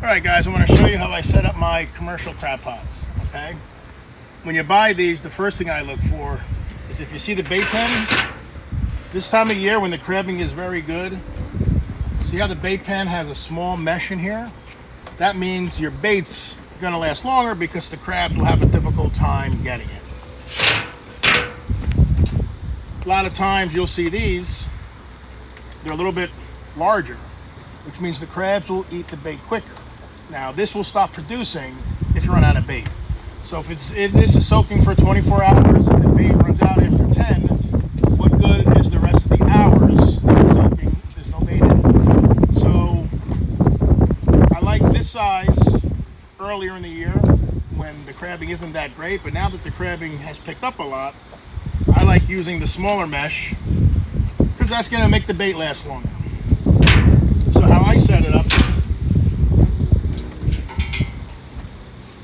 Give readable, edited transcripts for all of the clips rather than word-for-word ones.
Alright guys, I want to show you how I set up my commercial crab pots, okay? When you buy these, the first thing I look for is if you see the bait pen, this time of year when the crabbing is very good, see how the bait pen has a small mesh in here? That means your bait's going to last longer because the crabs will have a difficult time getting it. A lot of times you'll see these, they're a little bit larger, which means the crabs will eat the bait quicker. Now this will stop producing if you run out of bait. So if this is soaking for 24 hours and the bait runs out after 10, what good is the rest of the hours that it's soaking if there's no bait in it? So I like this size earlier in the year when the crabbing isn't that great, but now that the crabbing has picked up a lot, I like using the smaller mesh because that's going to make the bait last longer. So how I set it up,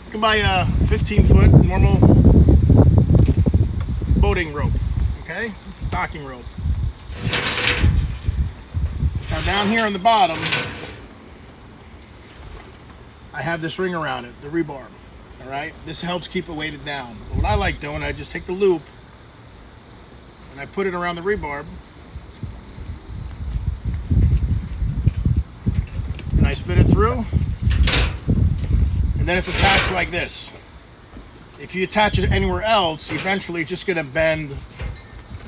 you can buy a 15-foot normal boating rope, okay? Docking rope. Now down here on the bottom, I have this ring around it, the rebarb, all right? This helps keep it weighted down. But what I like doing, I just take the loop and I put it around the rebarb and I spin it through. And then it's attached like this. If you attach it anywhere else, eventually it's just going to bend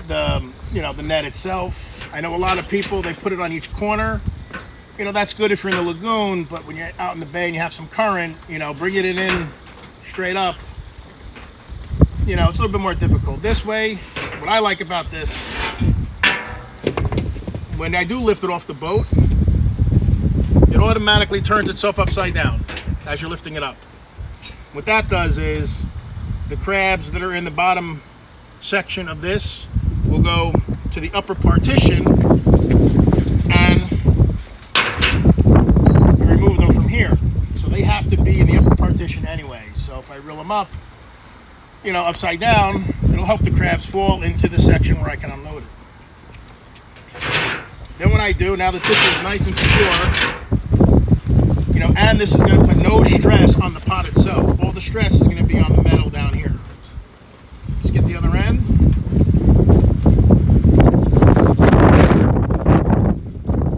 the net itself. I know a lot of people, they put it on each corner. That's good if you're in the lagoon, but when you're out in the bay and you have some current, bringing it in straight up, it's a little bit more difficult. This way, what I like about this, when I do lift it off the boat, it automatically turns itself upside down as you're lifting it up. What that does is the crabs that are in the bottom section of this will go to the upper partition and you remove them from here. So they have to be in the upper partition anyway. So if I reel them up, upside down, it'll help the crabs fall into the section where I can unload it. Then what I do, now that this is nice and secure, and this is going to put no stress on the pot itself. All the stress is going to be on the metal down here. Just get the other end.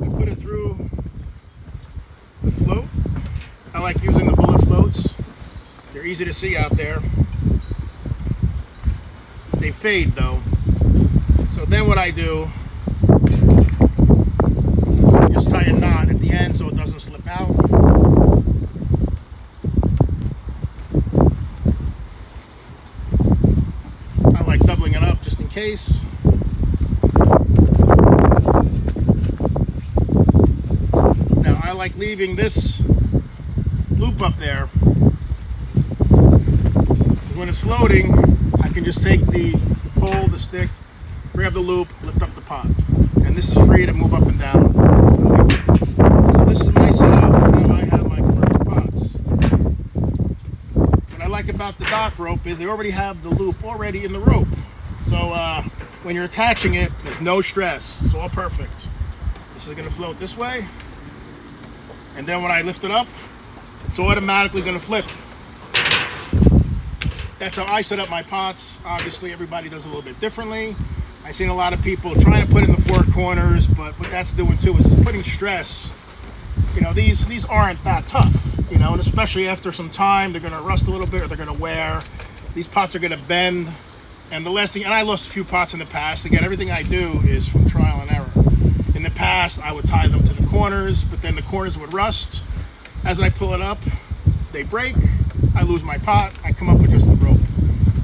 I put it through the float. I like using the bullet floats. They're easy to see out there. They fade though. So then what I do, just tie a knot at the end so it doesn't slip out. Doubling it up just in case. Now I like leaving this loop up there. When it's floating, I can just take the pole, the stick, grab the loop, lift up the pot. And this is free to move up and down. So this is my setup for how I have my commercial pots. What I like about the dock rope is they already have the loop already in the rope. So when you're attaching it, there's no stress. It's all perfect. This is going to float this way. And then when I lift it up, it's automatically going to flip. That's how I set up my pots. Obviously, everybody does a little bit differently. I've seen a lot of people trying to put in the four corners, but what that's doing too is it's putting stress. These aren't that tough, and especially after some time, they're going to rust a little bit or they're going to wear. These pots are going to bend. And the last thing, and I lost a few pots in the past. Again, everything I do is from trial and error. In the past, I would tie them to the corners, but then the corners would rust. As I pull it up, they break. I lose my pot. I come up with just the rope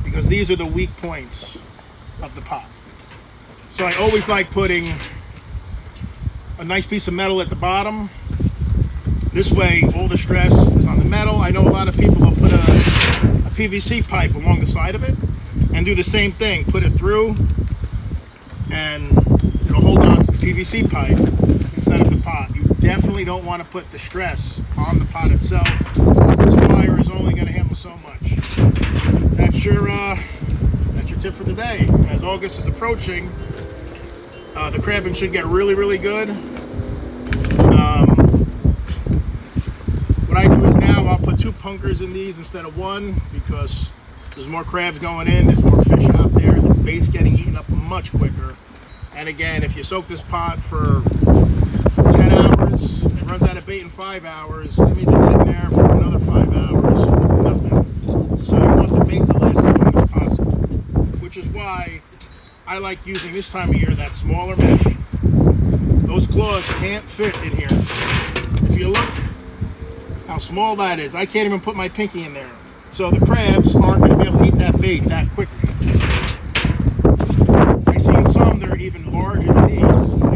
because these are the weak points of the pot. So I always like putting a nice piece of metal at the bottom. This way, all the stress is on the metal. I know a lot of people will put a PVC pipe along the side of it and do the same thing. Put it through and it'll hold on to the PVC pipe instead of the pot. You definitely don't want to put the stress on the pot itself. This wire is only going to handle so much. That's your tip for the day. As August is approaching, the crabbing should get really, really good. What I 2 punkers in these instead of 1 because there's more crabs going in, there's more fish out there, the bait's getting eaten up much quicker. And again, if you soak this pot for 10 hours, it runs out of bait in 5 hours, that means it's sitting there for another 5 hours with nothing. So you want the bait to last as long as possible, which is why I like using this time of year that smaller mesh. Those claws can't fit in here. If you look how small that is, I can't even put my pinky in there. So the crabs aren't going to be able to eat that bait that quickly. I've seen some that are even larger than these.